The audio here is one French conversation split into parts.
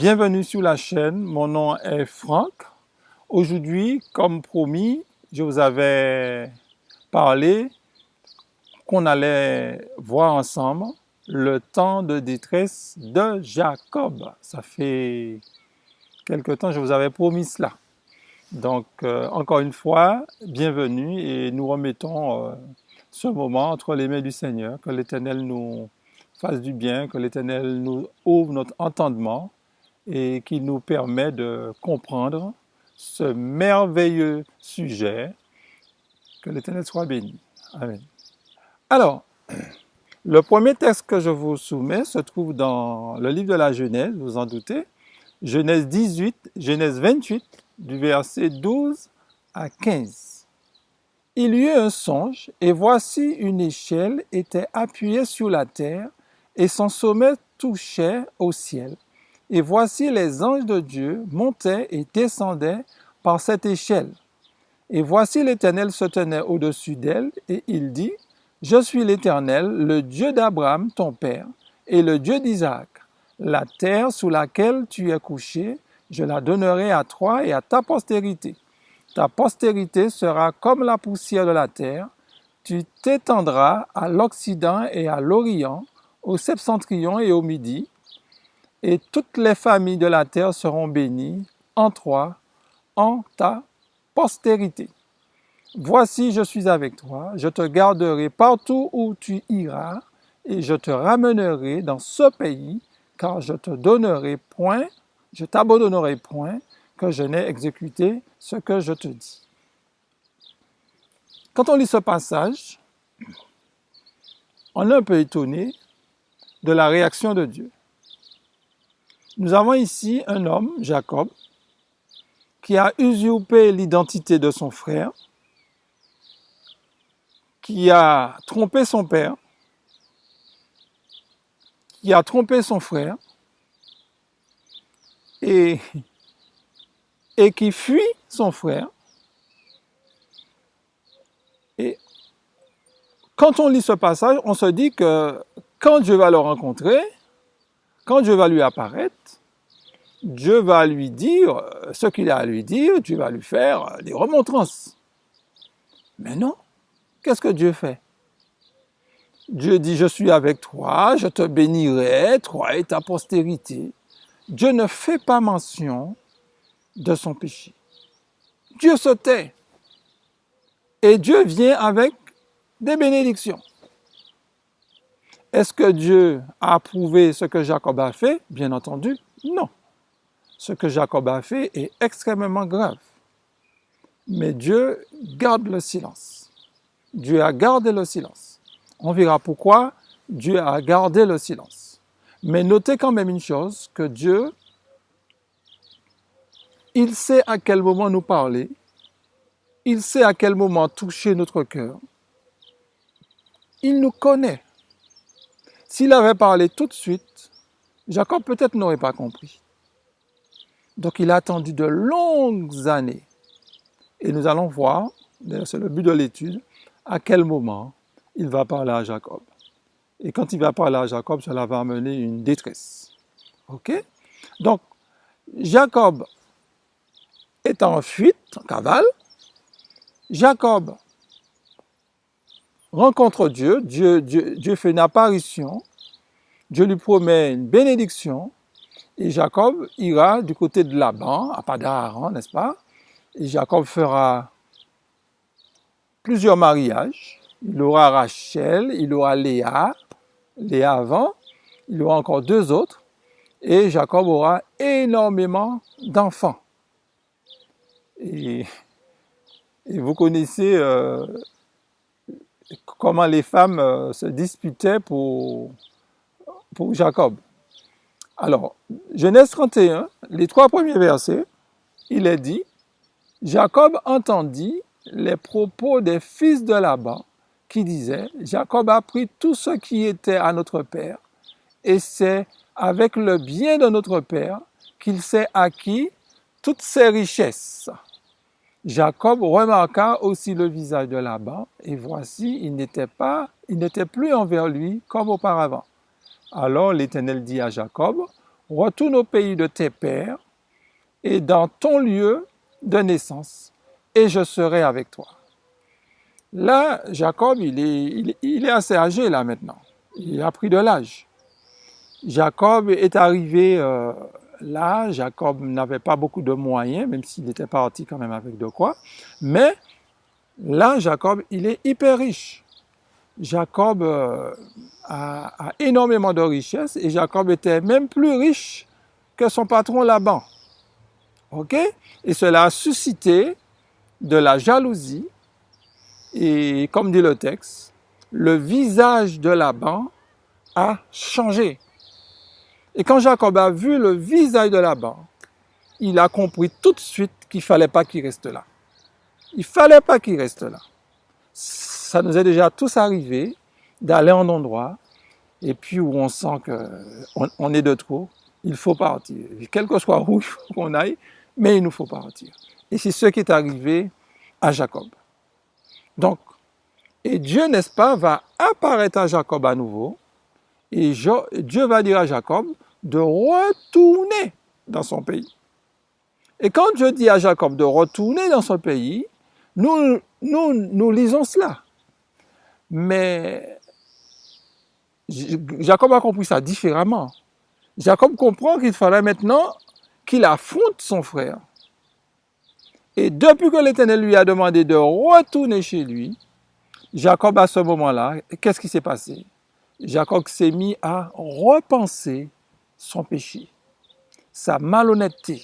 Bienvenue sur la chaîne, mon nom est Franck. Aujourd'hui, comme promis, je vous avais parlé qu'on allait voir ensemble le temps de détresse de Jacob. Ça fait quelque temps que je vous avais promis cela. Donc, encore une fois, bienvenue et nous remettons ce moment entre les mains du Seigneur. Que l'Éternel nous fasse du bien, que l'Éternel nous ouvre notre entendement et qui nous permet de comprendre ce merveilleux sujet. Que l'Éternel soit béni. Amen. Alors, le premier texte que je vous soumets se trouve dans le livre de la Genèse, vous en doutez, Genèse 18, Genèse 28, du verset 12 à 15. Il y eut un songe, et voici une échelle était appuyée sur la terre, et son sommet touchait au ciel. Et voici les anges de Dieu montaient et descendaient par cette échelle. Et voici l'Éternel se tenait au-dessus d'elle, et il dit, « Je suis l'Éternel, le Dieu d'Abraham, ton père, et le Dieu d'Isaac. La terre sous laquelle tu es couché, je la donnerai à toi et à ta postérité. Ta postérité sera comme la poussière de la terre. Tu t'étendras à l'Occident et à l'Orient, au septentrion et au Midi, et toutes les familles de la terre seront bénies en toi, en ta postérité. Voici, je suis avec toi, je te garderai partout où tu iras, et je te ramènerai dans ce pays, car je t'abandonnerai point, que je n'ai exécuté ce que je te dis. » Quand on lit ce passage, on est un peu étonné de la réaction de Dieu. Nous avons ici un homme, Jacob, qui a usurpé l'identité de son frère, qui a trompé son père, qui a trompé son frère, et qui fuit son frère. Et quand on lit ce passage, on se dit que quand Dieu va le rencontrer, quand Dieu va lui apparaître, Dieu va lui dire ce qu'il a à lui dire, Dieu va lui faire des remontrances. Mais non, qu'est-ce que Dieu fait? Dieu dit, je suis avec toi, je te bénirai, toi et ta postérité. Dieu ne fait pas mention de son péché. Dieu se tait. Et Dieu vient avec des bénédictions. Est-ce que Dieu a approuvé ce que Jacob a fait? Bien entendu, non. Ce que Jacob a fait est extrêmement grave. Mais Dieu garde le silence. Dieu a gardé le silence. On verra pourquoi Dieu a gardé le silence. Mais notez quand même une chose, que Dieu, il sait à quel moment nous parler, il sait à quel moment toucher notre cœur. Il nous connaît. S'il avait parlé tout de suite, Jacob peut-être n'aurait pas compris. Donc il a attendu de longues années. Et nous allons voir, c'est le but de l'étude, à quel moment il va parler à Jacob. Et quand il va parler à Jacob, cela va amener une détresse. Ok? Donc, Jacob est en fuite, en cavale. Jacob rencontre Dieu. Dieu fait une apparition. Dieu lui promet une bénédiction. Et Jacob ira du côté de Laban, à Padan-Aram, n'est-ce pas? Et Jacob fera plusieurs mariages. Il aura Rachel, il aura Léa avant, il aura encore deux autres. Et Jacob aura énormément d'enfants. Et vous connaissez comment les femmes se disputaient pour Jacob. Alors, Genèse 31, les 3 premiers versets, il est dit, « Jacob entendit les propos des fils de Laban qui disaient, « Jacob a pris tout ce qui était à notre père, et c'est avec le bien de notre père qu'il s'est acquis toutes ses richesses. » Jacob remarqua aussi le visage de Laban, et voici, il n'était plus envers lui comme auparavant. Alors l'Éternel dit à Jacob, « retourne au pays de tes pères et dans ton lieu de naissance, et je serai avec toi. Là, Jacob, il est assez âgé là maintenant. Il a pris de l'âge. Jacob est arrivé là. Jacob n'avait pas beaucoup de moyens, même s'il était parti quand même avec de quoi. Mais là, Jacob, il est hyper riche. Jacob a énormément de richesses et Jacob était même plus riche que son patron Laban. OK? Et cela a suscité de la jalousie. Et comme dit le texte, le visage de Laban a changé. Et quand Jacob a vu le visage de Laban, il a compris tout de suite qu'il ne fallait pas qu'il reste là. Il ne fallait pas qu'il reste là. Ça nous est déjà tous arrivé d'aller en endroit et puis où on sent qu'on est de trop, il faut partir. Quel que soit où on aille, mais il nous faut partir. Et c'est ce qui est arrivé à Jacob. Donc, et Dieu, n'est-ce pas, va apparaître à Jacob à nouveau et Dieu va dire à Jacob de retourner dans son pays. Et quand Dieu dit à Jacob de retourner dans son pays, nous lisons cela. Mais Jacob a compris ça différemment. Jacob comprend qu'il fallait maintenant qu'il affronte son frère. Et depuis que l'Éternel lui a demandé de retourner chez lui, Jacob, à ce moment-là, qu'est-ce qui s'est passé? Jacob s'est mis à repenser son péché, sa malhonnêteté.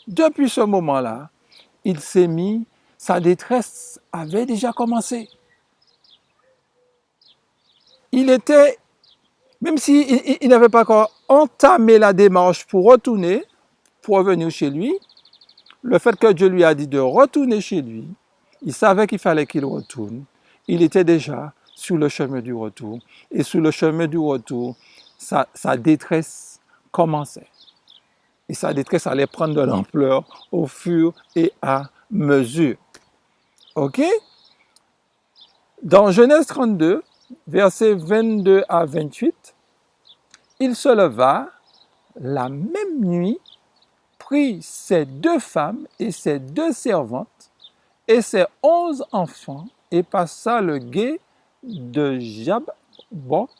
Depuis ce moment-là, il s'est mis, sa détresse avait déjà commencé. Il était, même s'il n'avait pas encore entamé la démarche pour retourner, pour revenir chez lui, le fait que Dieu lui a dit de retourner chez lui, il savait qu'il fallait qu'il retourne. Il était déjà sur le chemin du retour. Et sur le chemin du retour, sa détresse commençait. Et sa détresse allait prendre de l'ampleur au fur et à mesure. OK? Dans Genèse 32, versets 22 à 28, il se leva la même nuit, prit ses 2 femmes et ses 2 servantes et ses 11 enfants et passa le gué de Jabbok.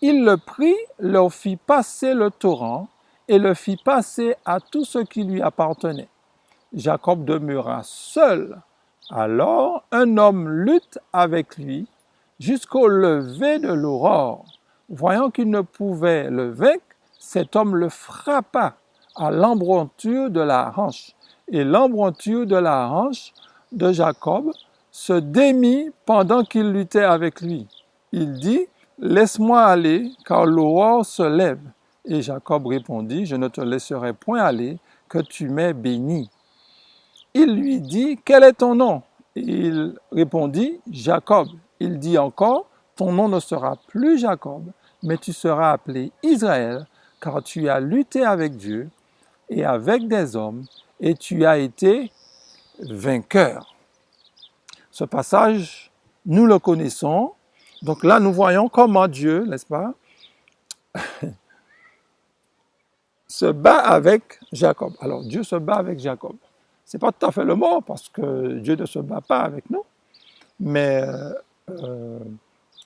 Il le prit, leur fit passer le torrent et le fit passer à tout ce qui lui appartenait. Jacob demeura seul. Alors un homme lutte avec lui jusqu'au lever de l'aurore. Voyant qu'il ne pouvait le vaincre, cet homme le frappa à l'embranture de la hanche. Et l'embranture de la hanche de Jacob se démit pendant qu'il luttait avec lui. Il dit, « Laisse-moi aller, car l'aurore se lève. » Et Jacob répondit, « Je ne te laisserai point aller, que tu m'aies béni. » Il lui dit, « Quel est ton nom ?» Il répondit, « Jacob. » Il dit encore, « Ton nom ne sera plus Jacob, mais tu seras appelé Israël, car tu as lutté avec Dieu et avec des hommes, et tu as été vainqueur. » Ce passage, nous le connaissons. Donc là, nous voyons comment Dieu, n'est-ce pas, se bat avec Jacob. Alors, Dieu se bat avec Jacob. Ce n'est pas tout à fait le mot, parce que Dieu ne se bat pas avec nous. Mais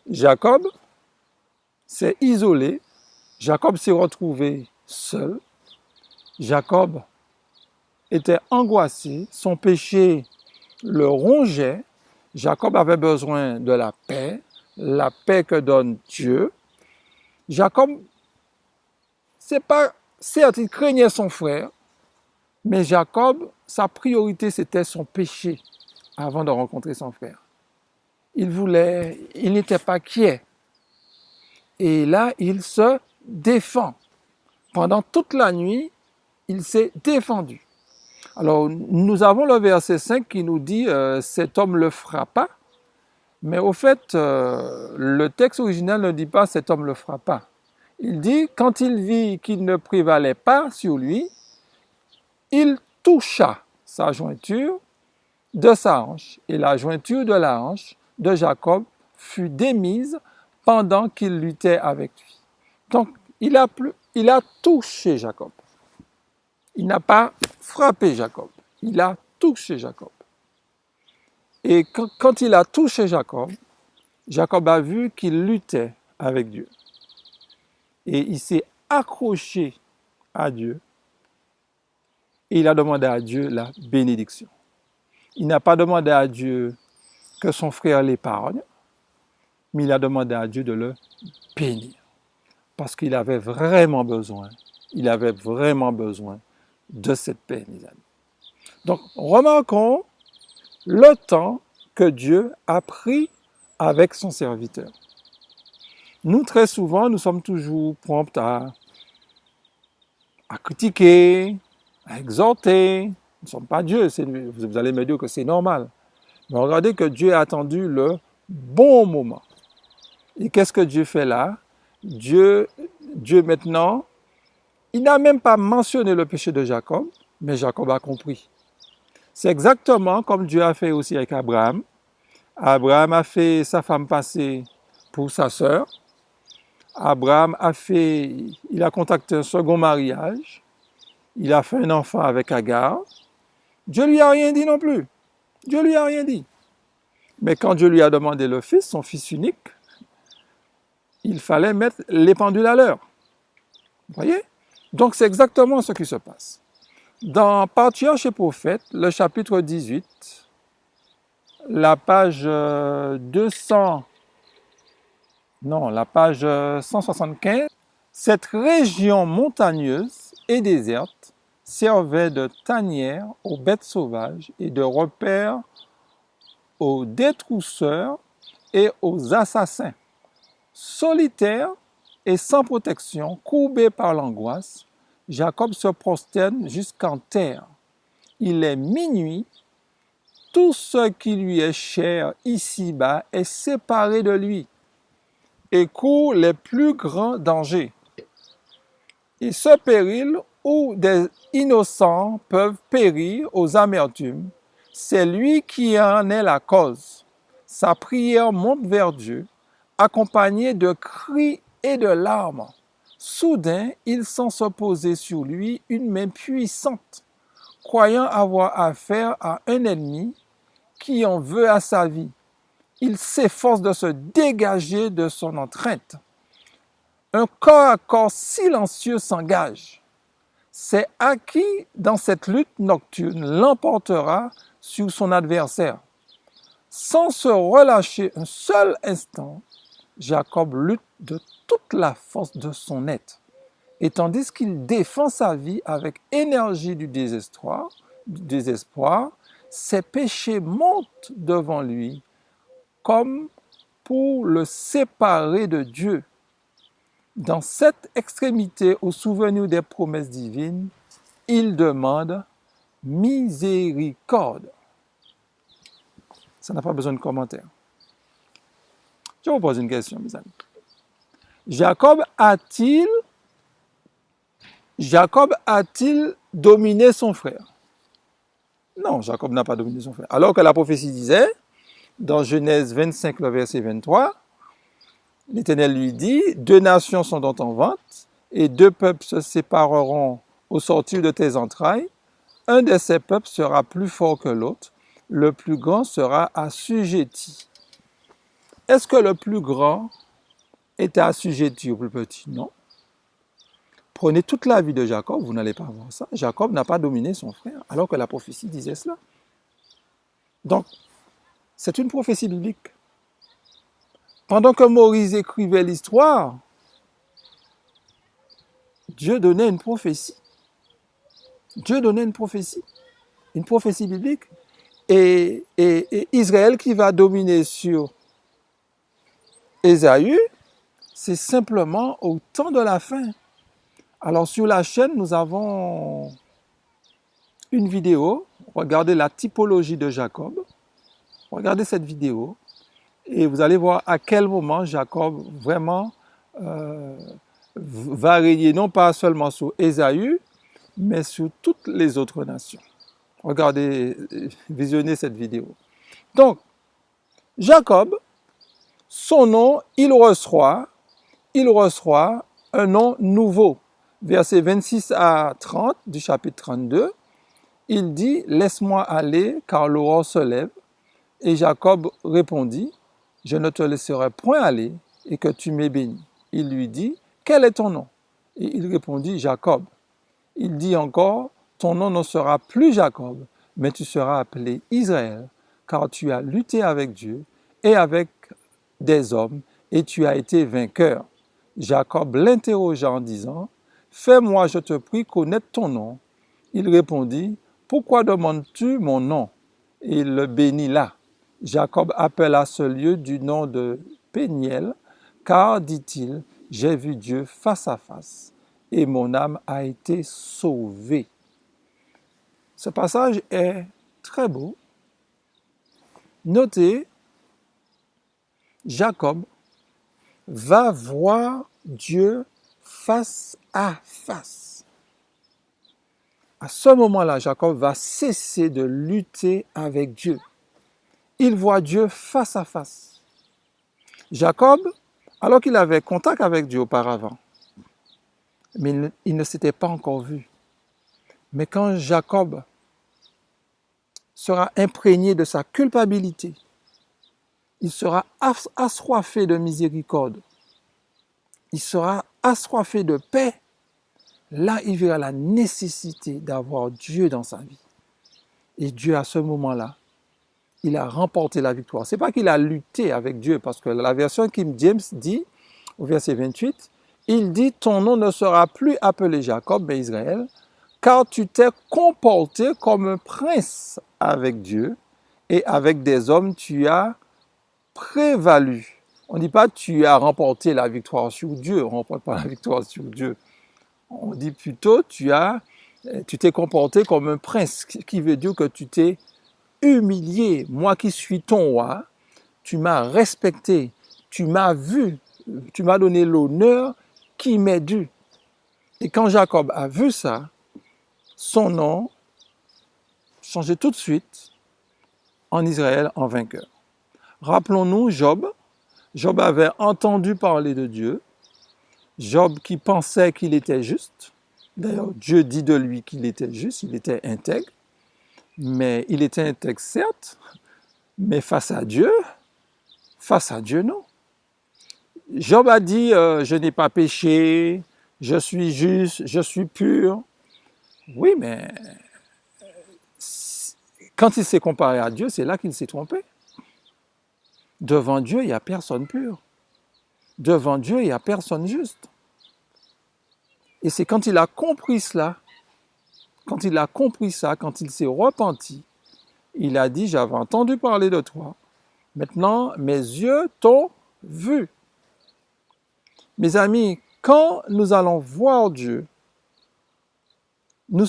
Jacob s'est isolé. Jacob s'est retrouvé seul. Jacob était angoissé. Son péché le rongeait. Jacob avait besoin de la paix que donne Dieu. Jacob, c'est pas, certes, il craignait son frère, mais Jacob, sa priorité, c'était son péché avant de rencontrer son frère. Il n'était pas quiet. Et là, il se défend. Pendant toute la nuit, il s'est défendu. Alors, nous avons le verset 5 qui nous dit « cet homme le frappa ». Mais au fait, le texte original ne dit pas « cet homme le frappa ». Il dit « quand il vit qu'il ne prévalait pas sur lui, il toucha sa jointure de sa hanche. Et la jointure de la hanche de Jacob fut démise pendant qu'il luttait avec lui. » Donc, il il a touché Jacob. Il n'a pas frappé Jacob, il a touché Jacob. Et quand il a touché Jacob, Jacob a vu qu'il luttait avec Dieu. Et il s'est accroché à Dieu et il a demandé à Dieu la bénédiction. Il n'a pas demandé à Dieu que son frère l'épargne, mais il a demandé à Dieu de le bénir. Parce qu'il avait vraiment besoin, de cette paix, mes amis. Donc, remarquons le temps que Dieu a pris avec son serviteur. Nous, très souvent, nous sommes toujours prompts à critiquer, à exhorter. Nous ne sommes pas Dieu, vous allez me dire que c'est normal. Mais regardez que Dieu a attendu le bon moment. Et qu'est-ce que Dieu fait là? Dieu maintenant, il n'a même pas mentionné le péché de Jacob, mais Jacob a compris. C'est exactement comme Dieu a fait aussi avec Abraham. Abraham a fait sa femme passer pour sa sœur. Il a contacté un second mariage. Il a fait un enfant avec Agar. Dieu lui a rien dit non plus. Dieu lui a rien dit. Mais quand Dieu lui a demandé le fils, son fils unique, il fallait mettre les pendules à l'heure. Vous voyez? Donc c'est exactement ce qui se passe. Dans Patriarches et Prophètes, le chapitre 18, la page 175, cette région montagneuse et déserte servait de tanière aux bêtes sauvages et de repère aux détrousseurs et aux assassins. Solitaire et sans protection, courbé par l'angoisse, Jacob se prosterne jusqu'en terre. Il est minuit, tout ce qui lui est cher ici-bas est séparé de lui et court les plus grands dangers. Et ce péril où des innocents peuvent périr aux amertumes, c'est lui qui en est la cause. Sa prière monte vers Dieu, accompagnée de cris et de larmes. Soudain, il sent se poser sur lui une main puissante, croyant avoir affaire à un ennemi qui en veut à sa vie. Il s'efforce de se dégager de son entrainte. Un corps à corps silencieux s'engage. C'est à qui, dans cette lutte nocturne, l'emportera sur son adversaire. Sans se relâcher un seul instant, Jacob lutte de toute la force de son être. Et tandis qu'il défend sa vie avec énergie du désespoir, ses péchés montent devant lui comme pour le séparer de Dieu. Dans cette extrémité au souvenir des promesses divines, il demande miséricorde. Ça n'a pas besoin de commentaire. Je vous pose une question, mes amis. Jacob a-t-il dominé son frère? Non, Jacob n'a pas dominé son frère. Alors que la prophétie disait, dans Genèse 25, le verset 23, l'Éternel lui dit, « Deux nations sont dans ton ventre, et deux peuples se sépareront au sortir de tes entrailles. Un de ces peuples sera plus fort que l'autre, le plus grand sera assujetti. » Est-ce que le plus grand était assujetti au plus petit? Non. Prenez toute la vie de Jacob, vous n'allez pas voir ça. Jacob n'a pas dominé son frère, alors que la prophétie disait cela. Donc, c'est une prophétie biblique. Pendant que Moïse écrivait l'histoire, Dieu donnait une prophétie. Dieu donnait une prophétie biblique. Et Israël qui va dominer sur Ésaü, c'est simplement au temps de la fin. Alors sur la chaîne, nous avons une vidéo. Regardez la typologie de Jacob. Regardez cette vidéo et vous allez voir à quel moment Jacob vraiment va régner, non pas seulement sur Ésaü, mais sur toutes les autres nations. Regardez, visionnez cette vidéo. Donc, Jacob, son nom, il reçoit un nom nouveau. versets 26 à 30 du chapitre 32, il dit « Laisse-moi aller, car l'aurore se lève. » Et Jacob répondit « Je ne te laisserai point aller, et que tu m'aies béni. » Il lui dit « Quel est ton nom ?» Et il répondit « Jacob. » Il dit encore « Ton nom ne sera plus Jacob, mais tu seras appelé Israël, car tu as lutté avec Dieu et avec des hommes, et tu as été vainqueur. » Jacob l'interrogea en disant « Fais-moi, je te prie, connaître ton nom. » Il répondit « Pourquoi demandes-tu mon nom ?» Et il le bénit là. Jacob appela ce lieu du nom de Péniel, car, dit-il, j'ai vu Dieu face à face, et mon âme a été sauvée. Ce passage est très beau. Notez, Jacob va voir Dieu face à face. À ce moment-là, Jacob va cesser de lutter avec Dieu. Il voit Dieu face à face. Jacob, alors qu'il avait contact avec Dieu auparavant, mais il ne s'était pas encore vu. Mais quand Jacob sera imprégné de sa culpabilité, il sera assoiffé de miséricorde, il sera assoiffé de paix, là il verra la nécessité d'avoir Dieu dans sa vie. Et Dieu, à ce moment-là, il a remporté la victoire. Ce n'est pas qu'il a lutté avec Dieu, parce que la version King James dit, au verset 28, il dit « Ton nom ne sera plus appelé Jacob, mais Israël, car tu t'es comporté comme un prince avec Dieu, et avec des hommes tu as prévalu. » On ne dit pas « tu as remporté la victoire sur Dieu », on ne remporte pas la victoire sur Dieu. On dit plutôt « tu t'es comporté comme un prince », qui veut dire que tu t'es humilié. Moi qui suis ton roi, tu m'as respecté, tu m'as vu, tu m'as donné l'honneur qui m'est dû. Et quand Jacob a vu ça, son nom changeait tout de suite en Israël en vainqueur. Rappelons-nous Job. Job avait entendu parler de Dieu. Job qui pensait qu'il était juste. D'ailleurs, Dieu dit de lui qu'il était juste, il était intègre. Mais il était intègre, certes, mais face à Dieu, non. Job a dit, je n'ai pas péché, je suis juste, je suis pur. Oui, mais quand il s'est comparé à Dieu, c'est là qu'il s'est trompé. Devant Dieu, il n'y a personne pur. Devant Dieu, il n'y a personne juste. Et c'est quand il a compris cela, quand il s'est repenti, il a dit, j'avais entendu parler de toi, maintenant mes yeux t'ont vu. Mes amis, quand nous allons voir Dieu, nous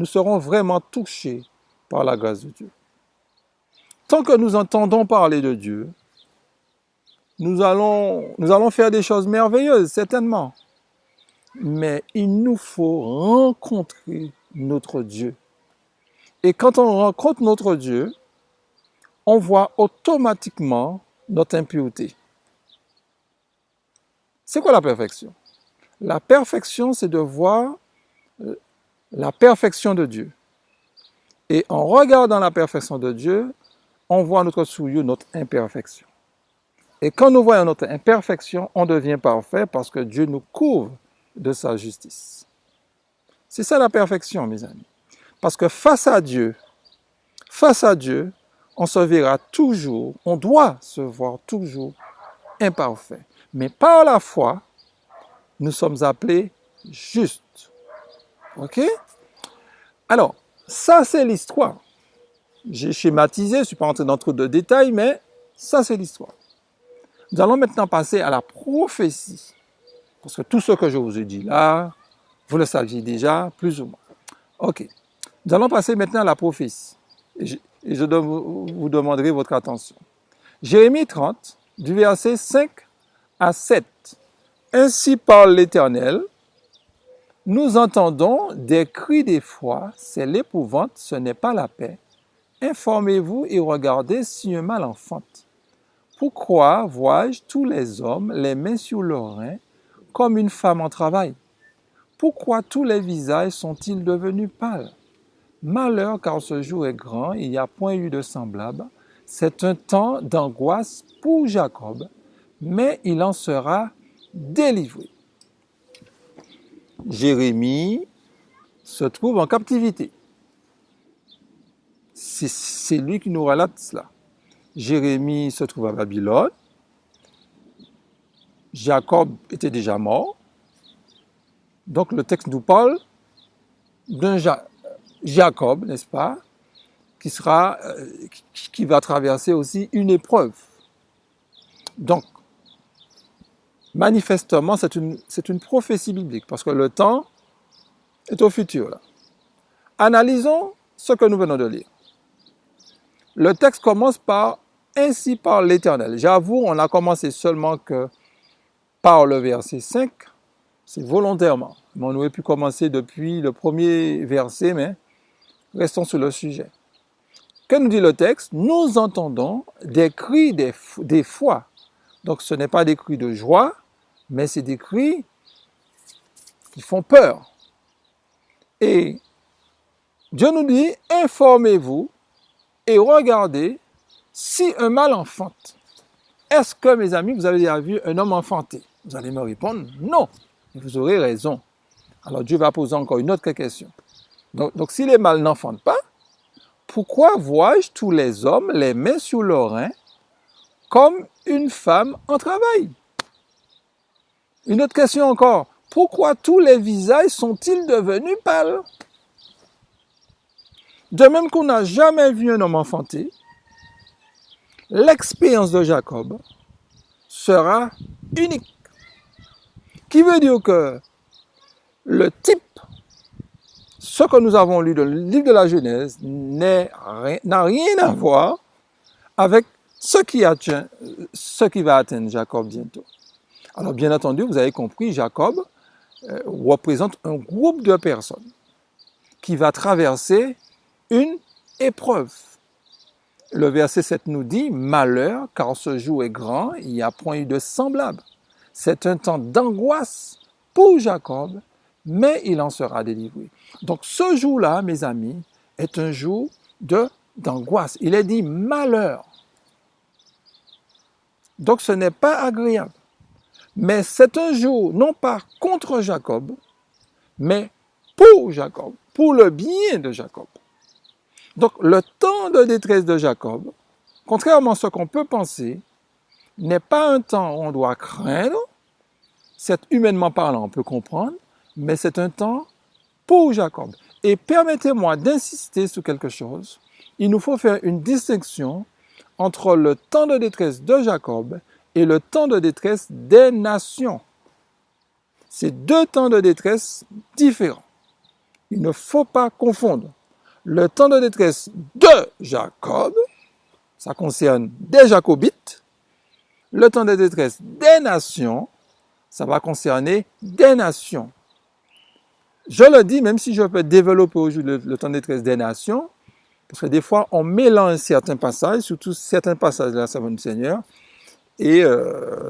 serons vraiment touchés par la grâce de Dieu. Tant que nous entendons parler de Dieu, nous allons faire des choses merveilleuses, certainement. Mais il nous faut rencontrer notre Dieu. Et quand on rencontre notre Dieu, on voit automatiquement notre impureté. C'est quoi la perfection? La perfection, c'est de voir la perfection de Dieu. Et en regardant la perfection de Dieu, on voit notre souillure, notre imperfection. Et quand nous voyons notre imperfection, on devient parfait parce que Dieu nous couvre de sa justice. C'est ça la perfection, mes amis. Parce que face à Dieu, on se verra toujours, on doit se voir toujours imparfait. Mais par la foi, nous sommes appelés justes. OK? Alors, ça c'est l'histoire. J'ai schématisé, je ne suis pas entré dans trop de détails, mais ça c'est l'histoire. Nous allons maintenant passer à la prophétie. Parce que tout ce que je vous ai dit là, vous le saviez déjà, plus ou moins. OK. Nous allons passer maintenant à la prophétie. Et je vous demanderai votre attention. Jérémie 30, du verset 5 à 7. Ainsi parle l'Éternel, nous entendons des cris d'effroi, c'est l'épouvante, ce n'est pas la paix. Informez-vous et regardez si un mal enfante. Pourquoi vois-je tous les hommes les mains sur leurs reins comme une femme en travail? Pourquoi tous les visages sont-ils devenus pâles? Malheur, car ce jour est grand, il n'y a point eu de semblable. C'est un temps d'angoisse pour Jacob, mais il en sera délivré. Jérémie se trouve en captivité. C'est lui qui nous relate cela. Jérémie se trouve à Babylone. Jacob était déjà mort. Donc le texte nous parle d'un Jacob, n'est-ce pas, qui va traverser aussi une épreuve. Donc, manifestement, c'est une prophétie biblique, parce que le temps est au futur. Là. Analysons ce que nous venons de lire. Le texte commence par « Ainsi parle l'Éternel ». J'avoue, on a commencé seulement que par le verset 5, c'est volontairement. Mais on aurait pu commencer depuis le premier verset, mais restons sur le sujet. Que nous dit le texte? Nous entendons des cris des fois. Donc ce n'est pas des cris de joie, mais c'est des cris qui font peur. Et Dieu nous dit, informez-vous et regardez si un mâle enfante. Est-ce que, mes amis, vous avez déjà vu un homme enfanter? Vous allez me répondre, non. Et vous aurez raison. Alors Dieu va poser encore une autre question. Donc si les mâles n'enfantent pas, pourquoi vois-je tous les hommes les mains sur leurs reins comme une femme en travail? Une autre question encore. Pourquoi tous les visages sont-ils devenus pâles? De même qu'on n'a jamais vu un homme enfanter, l'expérience de Jacob sera unique. Qui veut dire que le type, ce que nous avons lu dans le livre de la Genèse, n'a rien à voir avec ce qui va atteindre Jacob bientôt. Alors bien entendu, vous avez compris, Jacob représente un groupe de personnes qui va traverser une épreuve. Le verset 7 nous dit « Malheur, car ce jour est grand, il n'y a point eu de semblable. C'est un temps d'angoisse pour Jacob, mais il en sera délivré. » Donc ce jour-là, mes amis, est un jour d'angoisse. Il est dit « malheur ». Donc ce n'est pas agréable. Mais c'est un jour, non pas contre Jacob, mais pour Jacob, pour le bien de Jacob. Donc le temps de détresse de Jacob, contrairement à ce qu'on peut penser, n'est pas un temps où on doit craindre, c'est humainement parlant, on peut comprendre, mais c'est un temps pour Jacob. Et permettez-moi d'insister sur quelque chose. Il nous faut faire une distinction entre le temps de détresse de Jacob et le temps de détresse des nations. C'est deux temps de détresse différents. Il ne faut pas confondre. Le temps de détresse de Jacob, ça concerne des Jacobites. Le temps de détresse des nations, ça va concerner des nations. Je le dis, même si je peux développer aujourd'hui le temps de détresse des nations, parce que des fois, on mélange certains passages, surtout certains passages de la Sermon du Seigneur, et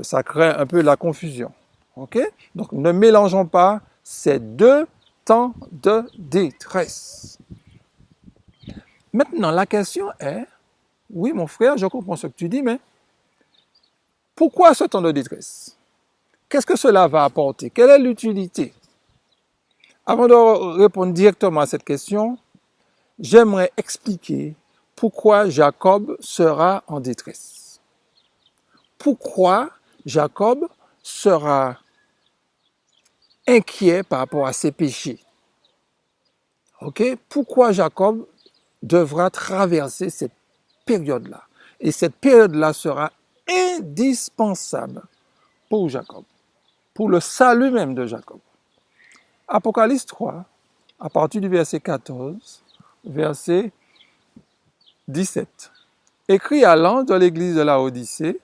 ça crée un peu la confusion. Okay? Donc, ne mélangeons pas ces deux temps de détresse. Maintenant, la question est, oui, mon frère, je comprends ce que tu dis, mais pourquoi ce temps de détresse? Qu'est-ce que cela va apporter? Quelle est l'utilité? Avant de répondre directement à cette question, j'aimerais expliquer pourquoi Jacob sera en détresse. Pourquoi Jacob sera inquiet par rapport à ses péchés. Okay? Pourquoi Jacob devra traverser cette période-là? Et cette période-là sera indispensable pour Jacob, pour le salut même de Jacob. Apocalypse 3, à partir du verset 14, verset 17. Écrit à l'ange de l'église de Laodicée,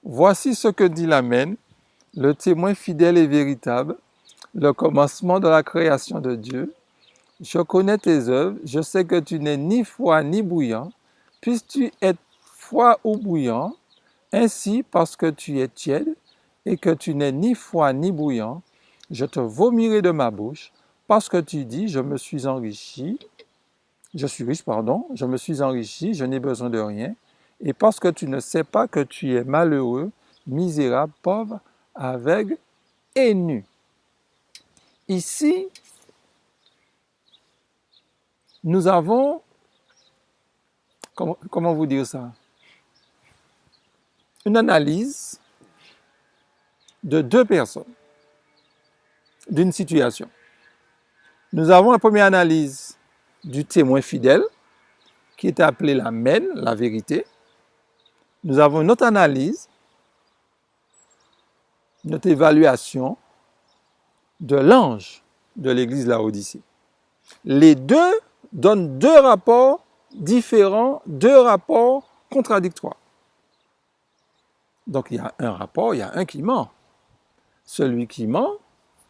voici ce que dit l'Amen, le témoin fidèle et véritable, le commencement de la création de Dieu. Je connais tes œuvres, je sais que tu n'es ni froid ni bouillant. Puisses-tu être froid ou bouillant, ainsi parce que tu es tiède et que tu n'es ni froid ni bouillant, Je te vomirai de ma bouche parce que tu dis, je suis riche, je me suis enrichi, je n'ai besoin de rien. Et parce que tu ne sais pas que tu es malheureux, misérable, pauvre, aveugle et nu. Ici, nous avons, comment vous dire ça? Une analyse de deux personnes, d'une situation. Nous avons la première analyse du témoin fidèle, qui est appelé la mène, la vérité. Nous avons une autre analyse, notre évaluation de l'ange de l'église Laodicée. Les deux donnent deux rapports différents, deux rapports contradictoires. Donc il y a un rapport, il y a un qui ment. Celui qui ment,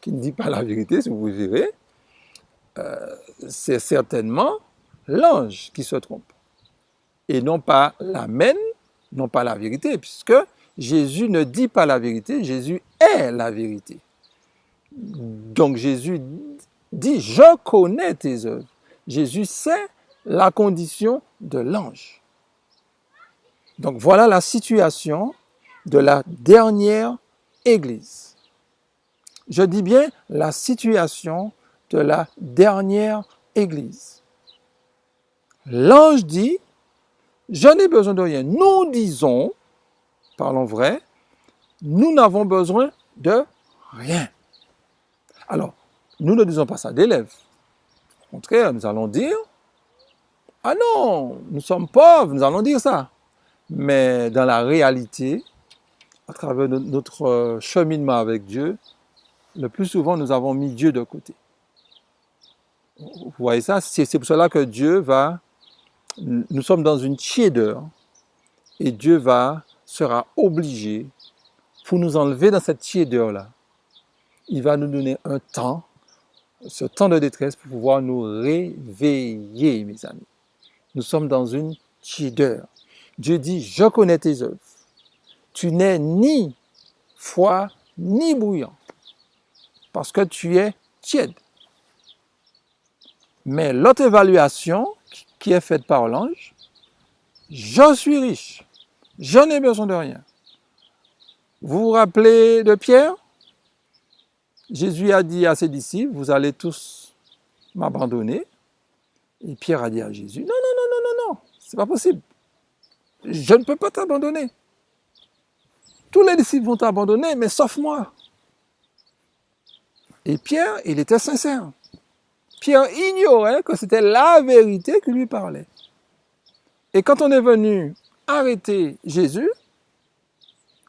qui ne dit pas la vérité, si vous préférez, c'est certainement l'ange qui se trompe. Et non pas l'amène, non pas la vérité, puisque Jésus ne dit pas la vérité, Jésus est la vérité. Donc Jésus dit, je connais tes œuvres. Jésus sait la condition de l'ange. Donc voilà la situation de la dernière Église. Je dis bien la situation de la dernière Église. L'ange dit, je n'ai besoin de rien. Nous disons, parlons vrai, nous n'avons besoin de rien. Alors, nous ne disons pas ça d'élèves. Au contraire, nous allons dire, ah non, nous sommes pauvres, nous allons dire ça. Mais dans la réalité, à travers notre cheminement avec Dieu, le plus souvent, nous avons mis Dieu de côté. Vous voyez ça? C'est pour cela que Dieu va... Nous sommes dans une tiédeur et Dieu sera obligé, pour nous enlever dans cette tiédeur-là, il va nous donner un temps, ce temps de détresse pour pouvoir nous réveiller, mes amis. Nous sommes dans une tiédeur. Dieu dit, je connais tes œuvres. Tu n'es ni froid ni bouillant, parce que tu es tiède. Mais l'autre évaluation qui est faite par l'ange, je suis riche, je n'ai besoin de rien. Vous vous rappelez de Pierre? Jésus a dit à ses disciples, vous allez tous m'abandonner. Et Pierre a dit à Jésus, non, c'est pas possible. Je ne peux pas t'abandonner. Tous les disciples vont t'abandonner, mais sauf moi. Et Pierre, il était sincère. Pierre ignorait que c'était la vérité qui lui parlait. Et quand on est venu arrêter Jésus,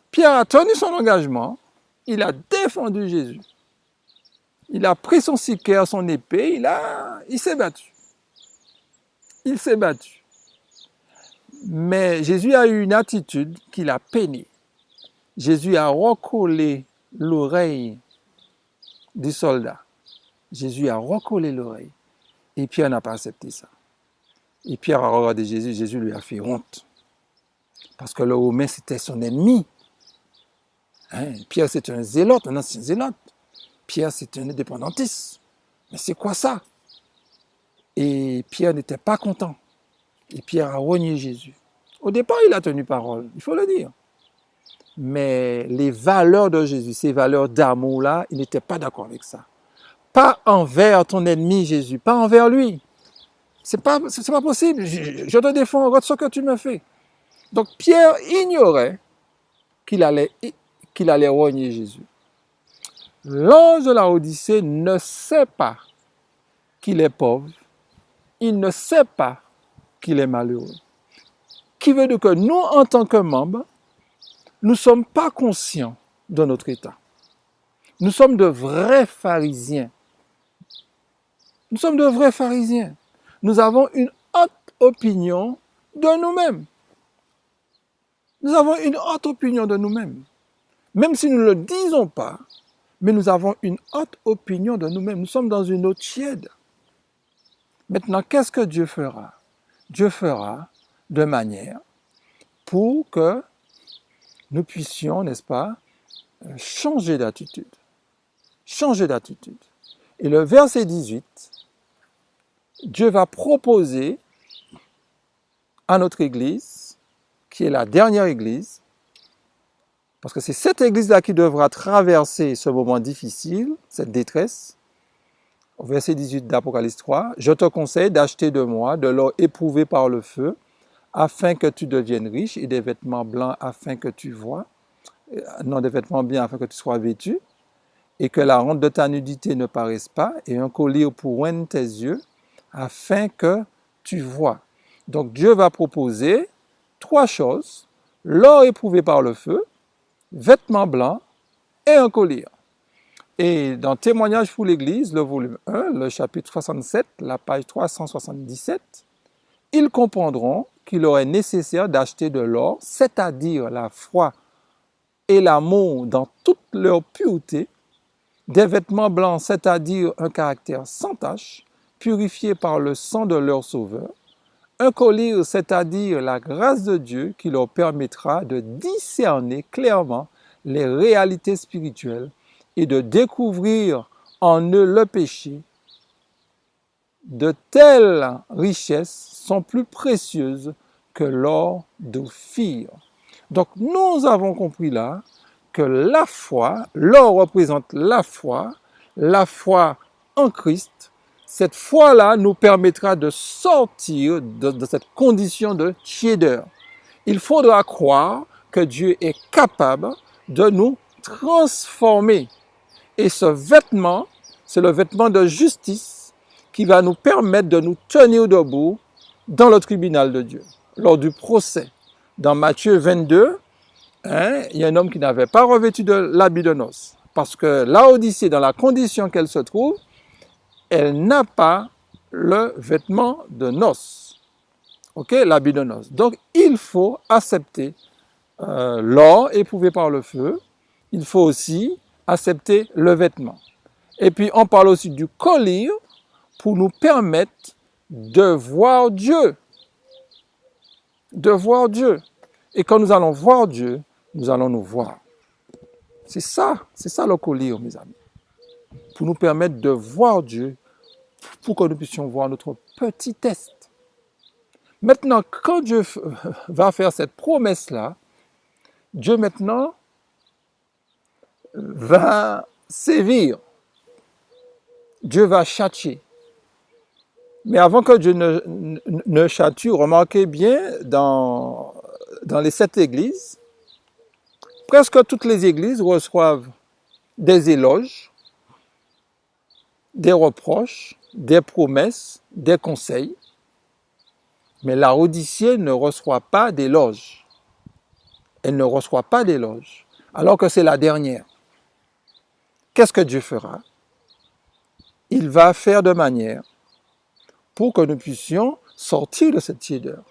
Pierre a tenu son engagement, il a défendu Jésus. Il a pris son sicaire, son épée, il s'est battu. Il s'est battu. Mais Jésus a eu une attitude qui l'a peiné. Jésus a recollé l'oreille du soldat. Jésus a recollé l'oreille. Et Pierre n'a pas accepté ça. Et Pierre a regardé Jésus, Jésus lui a fait honte. Parce que le Romain, c'était son ennemi. Pierre, c'est un zélote, un ancien zélote. Pierre, c'est un indépendantiste. Mais c'est quoi ça? Et Pierre n'était pas content. Et Pierre a renié Jésus. Au départ, il a tenu parole, il faut le dire. Mais les valeurs de Jésus, ces valeurs d'amour-là, il n'était pas d'accord avec ça. Pas envers ton ennemi, Jésus, pas envers lui. C'est pas possible. Je te défends, regarde ce que tu me fais. Donc Pierre ignorait qu'il allait renier Jésus. L'ange de la Odyssée ne sait pas qu'il est pauvre. Il ne sait pas qu'il est malheureux. Qui veut dire que nous, en tant que membres, nous ne sommes pas conscients de notre état. Nous sommes de vrais pharisiens. Nous sommes de vrais pharisiens. Nous avons une haute opinion de nous-mêmes. Nous avons une haute opinion de nous-mêmes. Même si nous ne le disons pas, mais nous avons une haute opinion de nous-mêmes. Nous sommes dans une eau tiède. Maintenant, qu'est-ce que Dieu fera? Dieu fera de manière pour que nous puissions, n'est-ce pas, changer d'attitude. changer d'attitude. Et le verset 18, Dieu va proposer à notre Église, qui est la dernière Église, parce que c'est cette Église-là qui devra traverser ce moment difficile, cette détresse. Au verset 18 d'Apocalypse 3, « Je te conseille d'acheter de moi de l'or éprouvé par le feu, afin que tu deviennes riche, et des vêtements blancs afin que tu vois, non, des vêtements bien afin que tu sois vêtu, et que la honte de ta nudité ne paraisse pas, et un collier pour oindre tes yeux, afin que tu vois. » Donc Dieu va proposer 3 choses, l'or éprouvé par le feu, vêtements blancs et un collier. Et dans Témoignages pour l'Église, le volume 1, le chapitre 67, la page 377, ils comprendront qu'il leur est nécessaire d'acheter de l'or, c'est-à-dire la foi et l'amour dans toute leur pureté, des vêtements blancs, c'est-à-dire un caractère sans tache, purifié par le sang de leur Sauveur, un collier, c'est-à-dire la grâce de Dieu qui leur permettra de discerner clairement les réalités spirituelles et de découvrir en eux le péché. De telles richesses sont plus précieuses que l'or d'Ophir. Donc nous avons compris là que la foi, l'or représente la foi en Christ. Cette foi-là nous permettra de sortir de cette condition de tiédeur. Il faudra croire que Dieu est capable de nous transformer. Et ce vêtement, c'est le vêtement de justice qui va nous permettre de nous tenir debout dans le tribunal de Dieu, lors du procès. Dans Matthieu 22, il y a un homme qui n'avait pas revêtu de l'habit de noces. Parce que Laodicée, dans la condition qu'elle se trouve, elle n'a pas le vêtement de noces. Ok, l'habit de noces. Donc, il faut accepter l'or éprouvé par le feu. Il faut aussi accepter le vêtement. Et puis, on parle aussi du collier pour nous permettre de voir Dieu. De voir Dieu. Et quand nous allons voir Dieu, nous allons nous voir. C'est ça le collier, mes amis. Pour nous permettre de voir Dieu, pour que nous puissions voir notre petit test. Maintenant, quand Dieu va faire cette promesse-là, Dieu maintenant va sévir. Dieu va châtier. Mais avant que Dieu ne châtie, remarquez bien, dans les 7 églises, presque toutes les églises reçoivent des éloges, des reproches, des promesses, des conseils. Mais la Laodicée ne reçoit pas d'éloges. Elle ne reçoit pas d'éloges, alors que c'est la dernière. Qu'est-ce que Dieu fera? Il va faire de manière pour que nous puissions sortir de cette tiédeur.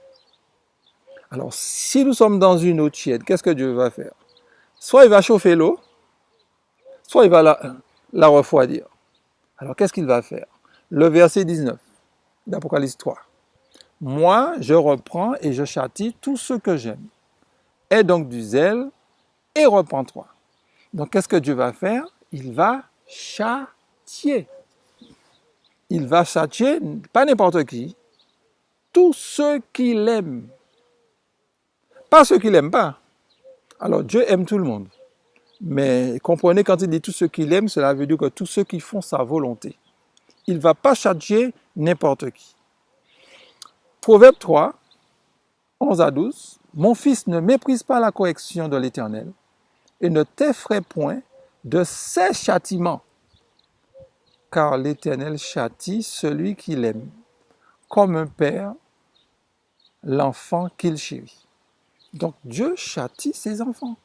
Alors, si nous sommes dans une eau tiède, qu'est-ce que Dieu va faire? Soit il va chauffer l'eau, soit il va la refroidir. Alors, qu'est-ce qu'il va faire? Le verset 19 d'Apocalypse 3. « Moi, je reprends et je châtie tous ceux que j'aime. Aie donc du zèle et repens-toi. » Donc, qu'est-ce que Dieu va faire? Il va châtier. Il va châtier, pas n'importe qui, tous ceux qui l'aiment. Pas ceux qui ne l'aiment pas. Alors, Dieu aime tout le monde. Mais comprenez, quand il dit tous ceux qui l'aiment, cela veut dire que tous ceux qui font sa volonté. Il ne va pas châtier n'importe qui. Proverbe 3, 11 à 12. « Mon fils, ne méprise pas la correction de l'Éternel et ne t'effraie point de ses châtiments, car l'Éternel châtie celui qui l'aime, comme un père l'enfant qu'il chérit. » Donc Dieu châtie ses enfants.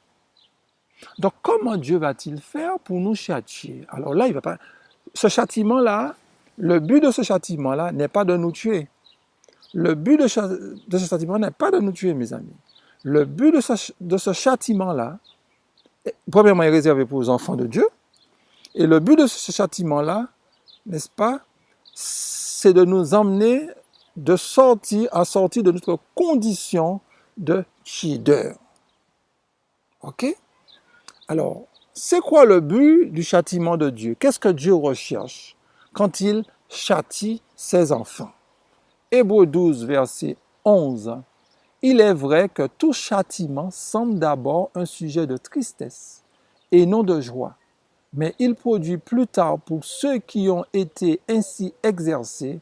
Donc comment Dieu va-t-il faire pour nous châtier? Alors là, il va pas. Ce châtiment-là, le but de ce châtiment-là n'est pas de nous tuer. Le but de ce châtiment n'est pas de nous tuer, mes amis. Le but de ce châtiment-là, premièrement, est réservé pour les enfants de Dieu. Et le but de ce châtiment-là, n'est-ce pas, c'est de nous emmener à sortir de notre condition de tiédeur. Ok? Alors, c'est quoi le but du châtiment de Dieu? Qu'est-ce que Dieu recherche quand il châtie ses enfants? Hébreux 12, verset 11. Il est vrai que tout châtiment semble d'abord un sujet de tristesse et non de joie, mais il produit plus tard pour ceux qui ont été ainsi exercés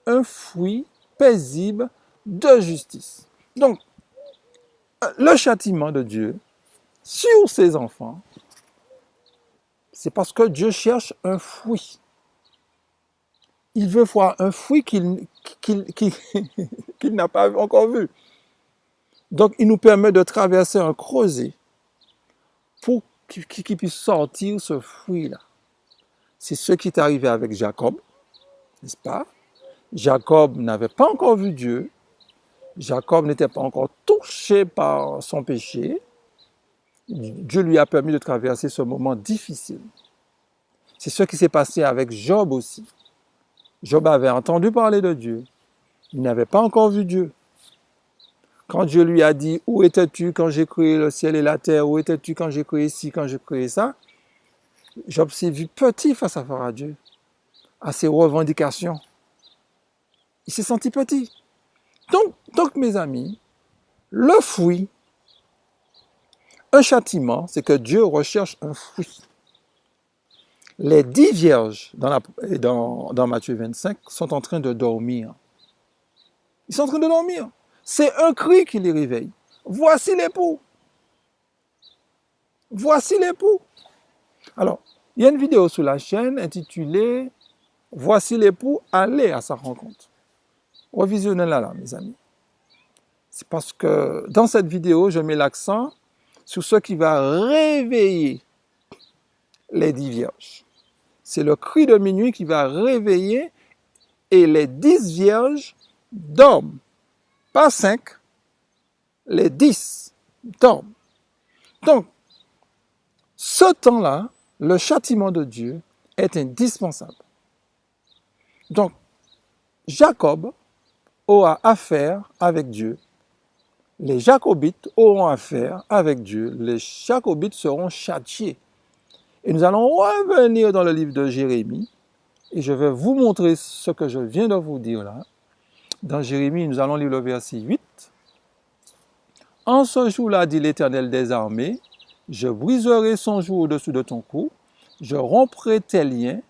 un fruit paisible de justice. Donc, le châtiment de Dieu sur ses enfants, c'est parce que Dieu cherche un fruit. Il veut voir un fruit qu'il n'a pas encore vu. Donc, il nous permet de traverser un creuset pour qu'il puisse sortir ce fruit-là. C'est ce qui est arrivé avec Jacob, n'est-ce pas? Jacob n'avait pas encore vu Dieu. Jacob n'était pas encore touché par son péché. Dieu lui a permis de traverser ce moment difficile. C'est ce qui s'est passé avec Job aussi. Job avait entendu parler de Dieu. Il n'avait pas encore vu Dieu. Quand Dieu lui a dit « Où étais-tu quand j'ai créé le ciel et la terre? Où étais-tu quand j'ai créé ci, quand j'ai créé ça ?» Job s'est vu petit face à Dieu, à ses revendications. Il s'est senti petit. Donc, mes amis, le fruit, un châtiment, c'est que Dieu recherche un fruit. Les 10 vierges dans Matthieu 25 sont en train de dormir. Ils sont en train de dormir. C'est un cri qui les réveille. Voici l'époux. Voici l'époux. Alors, il y a une vidéo sur la chaîne intitulée « Voici l'époux, allez à sa rencontre ». Revisionnez-la là, mes amis. C'est parce que dans cette vidéo, je mets l'accent sur ce qui va réveiller les 10 vierges. C'est le cri de minuit qui va réveiller et les 10 vierges dorment. Pas 5, les 10 dorment. Donc, ce temps-là, le châtiment de Dieu est indispensable. Donc, Jacob aura affaire avec Dieu. Les Jacobites auront affaire avec Dieu. Les Jacobites seront châtiés. Et nous allons revenir dans le livre de Jérémie. Et je vais vous montrer ce que je viens de vous dire là. Dans Jérémie, nous allons lire le verset 8. « En ce jour-là, dit l'Éternel des armées, je briserai son joug au-dessus de ton cou, je romprai tes liens,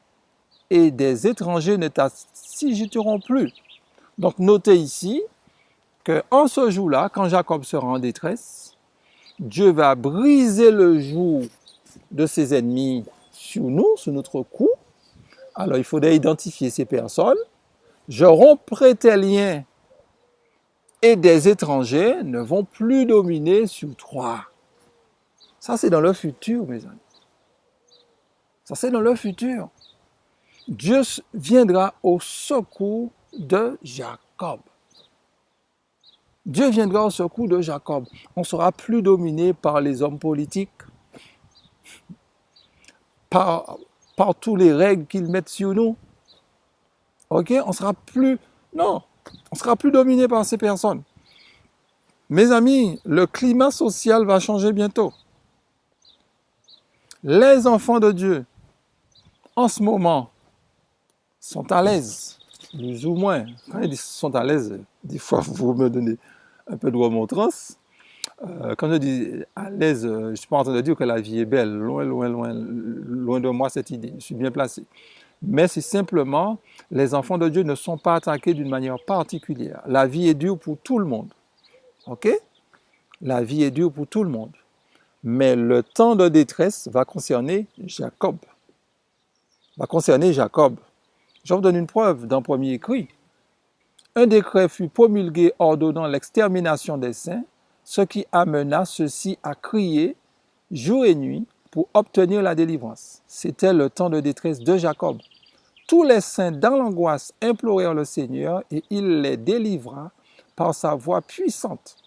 et des étrangers ne t'assiégeront plus. » Donc, notez ici qu'en ce jour-là, quand Jacob sera en détresse, Dieu va briser le joug de ses ennemis sur nous, sur notre cou. Alors, il faudrait identifier ces personnes. Je romprai tes liens et des étrangers ne vont plus dominer sur toi. Ça, c'est dans le futur, mes amis. Ça, c'est dans le futur. Dieu viendra au secours de Jacob. Dieu viendra au secours de Jacob. On ne sera plus dominé par les hommes politiques, par toutes les règles qu'ils mettent sur nous. Ok? On sera plus dominé par ces personnes. Mes amis, le climat social va changer bientôt. Les enfants de Dieu, en ce moment, sont à l'aise, plus ou moins. Quand ils sont à l'aise, des fois, vous me donnez un peu de remontrance. Quand je dis à l'aise, je ne suis pas en train de dire que la vie est belle. Loin de moi cette idée. Je suis bien placé. Mais c'est simplement, les enfants de Dieu ne sont pas attaqués d'une manière particulière. La vie est dure pour tout le monde. OK? La vie est dure pour tout le monde. Mais le temps de détresse va concerner Jacob. Je vous donne une preuve dans le premier écrit. Un décret fut promulgué ordonnant l'extermination des saints, ce qui amena ceux-ci à crier jour et nuit pour obtenir la délivrance. C'était le temps de détresse de Jacob. Tous les saints dans l'angoisse implorèrent le Seigneur et il les délivra par sa voix puissante.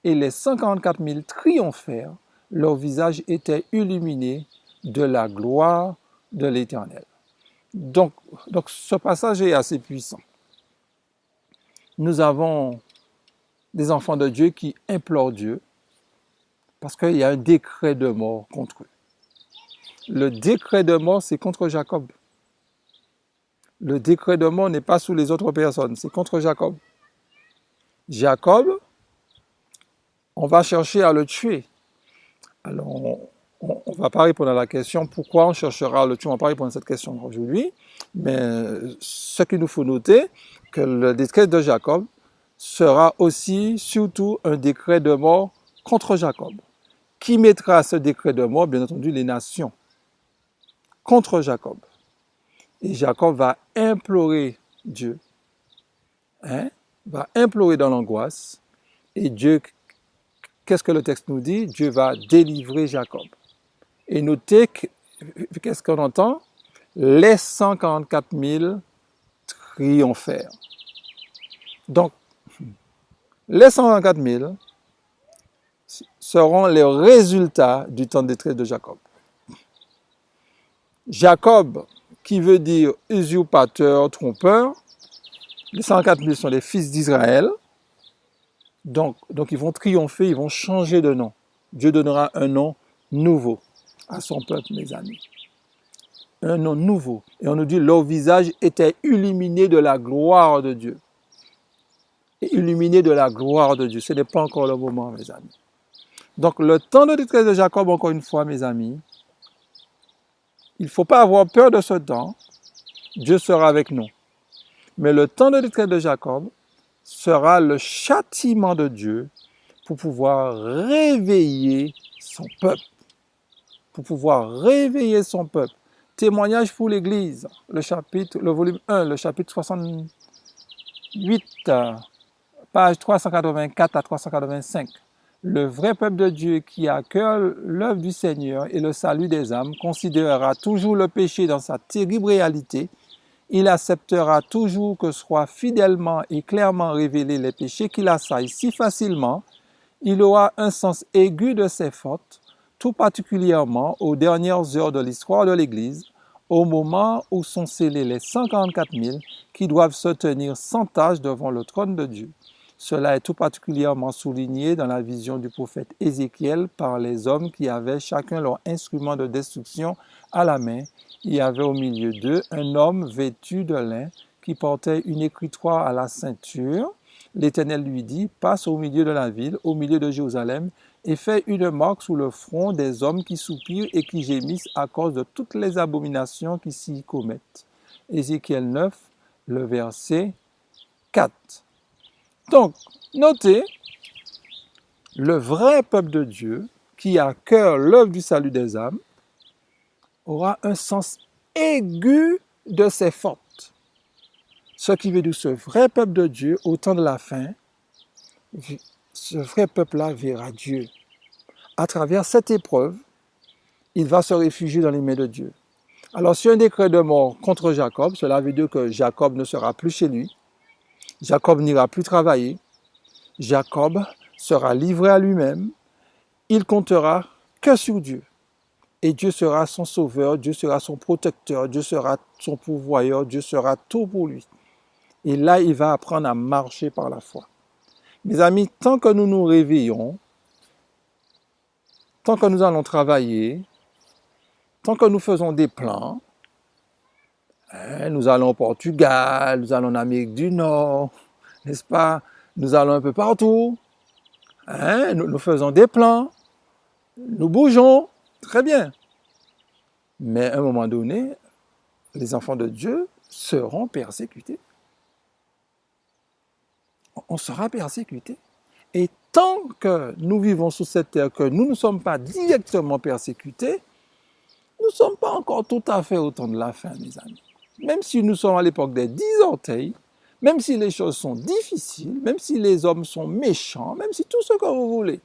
Et les 144 000 triomphèrent, leur visage était illuminé de la gloire de l'Éternel. Donc, ce passage est assez puissant. Nous avons des enfants de Dieu qui implorent Dieu parce qu'il y a un décret de mort contre eux. le décret de mort, c'est contre Jacob. Le décret de mort n'est pas sous les autres personnes, c'est contre Jacob. Jacob, on va chercher à le tuer. Alors, on ne va pas répondre à la question pourquoi on cherchera à le tuer. On ne va pas répondre à cette question aujourd'hui. Mais ce qu'il nous faut noter, que le décret de Jacob sera aussi, surtout, un décret de mort contre Jacob. Qui mettra ce décret de mort? Bien entendu, les nations. Contre Jacob. Et Jacob va implorer Dieu. Va implorer dans l'angoisse. Et Dieu, qu'est-ce que le texte nous dit? Dieu va délivrer Jacob. Et notez qu'est-ce qu'on entend? Les 144 000 triomphèrent. Donc, les 144 000 seront les résultats du temps de détresse de Jacob. Jacob, qui veut dire usurpateur, trompeur, les 144 000 sont les fils d'Israël. Donc, ils vont triompher, ils vont changer de nom. Dieu donnera un nom nouveau à son peuple, mes amis. Un nom nouveau. Et on nous dit, leur visage était illuminé de la gloire de Dieu. Et illuminé de la gloire de Dieu. Ce n'est pas encore le moment, mes amis. Donc, le temps de détresse de Jacob, encore une fois, mes amis, il ne faut pas avoir peur de ce temps. Dieu sera avec nous. Mais le temps de détresse de Jacob sera le châtiment de Dieu pour pouvoir réveiller son peuple. Pour pouvoir réveiller son peuple. Témoignage pour l'Église, le volume 1, le chapitre 68, page 384 à 385. Le vrai peuple de Dieu qui a à cœur l'œuvre du Seigneur et le salut des âmes considérera toujours le péché dans sa terrible réalité. Il acceptera toujours que soient fidèlement et clairement révélés les péchés qu'il assaille si facilement. Il aura un sens aigu de ses fautes, tout particulièrement aux dernières heures de l'histoire de l'Église, au moment où sont scellés les 144 000 qui doivent se tenir sans tâche devant le trône de Dieu. Cela est tout particulièrement souligné dans la vision du prophète Ézéchiel par les hommes qui avaient chacun leur instrument de destruction à la main. Il y avait au milieu d'eux un homme vêtu de lin qui portait une écritoire à la ceinture. L'Éternel lui dit, passe au milieu de la ville, au milieu de Jérusalem, et fais une marque sous le front des hommes qui soupirent et qui gémissent à cause de toutes les abominations qui s'y commettent. Ézéchiel 9, le verset 4. Donc, notez, le vrai peuple de Dieu, qui a à cœur l'œuvre du salut des âmes, aura un sens aigu de ses fautes. Ce qui veut dire ce vrai peuple de Dieu, au temps de la fin, ce vrai peuple-là verra Dieu. À travers cette épreuve, il va se réfugier dans les mains de Dieu. Alors, si un décret de mort contre Jacob, cela veut dire que Jacob ne sera plus chez lui, Jacob n'ira plus travailler, Jacob sera livré à lui-même, il comptera que sur Dieu. Et Dieu sera son sauveur, Dieu sera son protecteur, Dieu sera son pourvoyeur, Dieu sera tout pour lui. Et là, il va apprendre à marcher par la foi. Mes amis, tant que nous nous réveillons, tant que nous allons travailler, tant que nous faisons des plans, nous allons au Portugal, nous allons en Amérique du Nord, n'est-ce pas? Nous allons un peu partout, nous faisons des plans, nous bougeons, très bien. Mais à un moment donné, les enfants de Dieu seront persécutés. On sera persécutés. Et tant que nous vivons sur cette terre, que nous ne sommes pas directement persécutés, nous ne sommes pas encore tout à fait au temps de la fin, mes amis. Même si nous sommes à l'époque des 10 orteils, même si les choses sont difficiles, même si les hommes sont méchants, même si tout ce que vous voulez.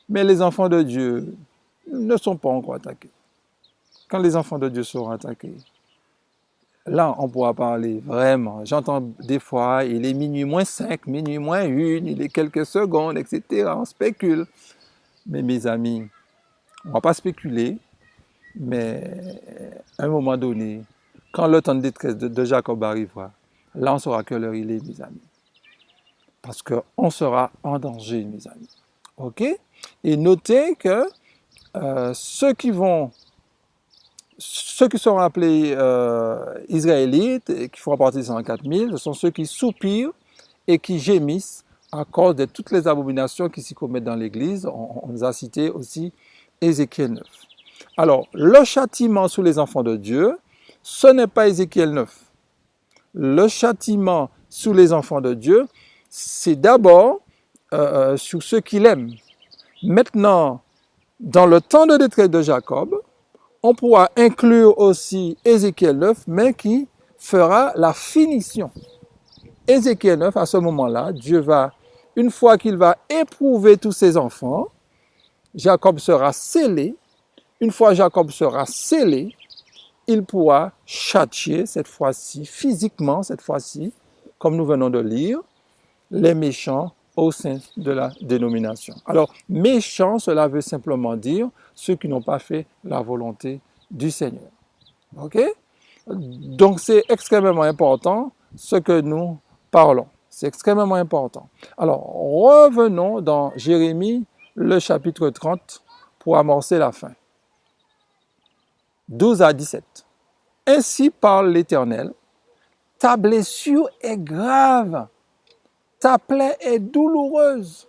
Mais les enfants de Dieu ne sont pas encore attaqués. Quand les enfants de Dieu seront attaqués, là, on pourra parler vraiment. J'entends des fois, il est minuit moins 5, minuit moins 1, il est quelques secondes, etc. On spécule. Mais mes amis, on ne va pas spéculer, mais à un moment donné, quand le temps de détresse de Jacob arrivera, là, on saura que l'heure il est, mes amis. Parce qu'on sera en danger, mes amis. OK? Et notez que ceux qui vont ceux qui sont appelés Israélites, et qui font partie des 104 000, ce sont ceux qui soupirent et qui gémissent à cause de toutes les abominations qui s'y commettent dans l'Église. On nous a cité aussi Ézéchiel 9. Alors, le châtiment sous les enfants de Dieu, ce n'est pas Ézéchiel 9. Le châtiment sous les enfants de Dieu, c'est d'abord sur ceux qu'il aime. Maintenant, dans le temps de détresse de Jacob, on pourra inclure aussi Ézéchiel 9, mais qui fera la finition. Ézéchiel 9, à ce moment-là, Dieu va, une fois qu'il va éprouver tous ses enfants, Jacob sera scellé. Une fois Jacob sera scellé, il pourra châtier, cette fois-ci, physiquement, cette fois-ci, comme nous venons de lire, les méchants au sein de la dénomination. Alors, méchants, cela veut simplement dire ceux qui n'ont pas fait la volonté du Seigneur. OK? Donc, c'est extrêmement important ce que nous parlons. C'est extrêmement important. Alors, revenons dans Jérémie, le chapitre 30, pour amorcer la fin. 12 à 17. Ainsi parle l'Éternel, ta blessure est grave, ta plaie est douloureuse.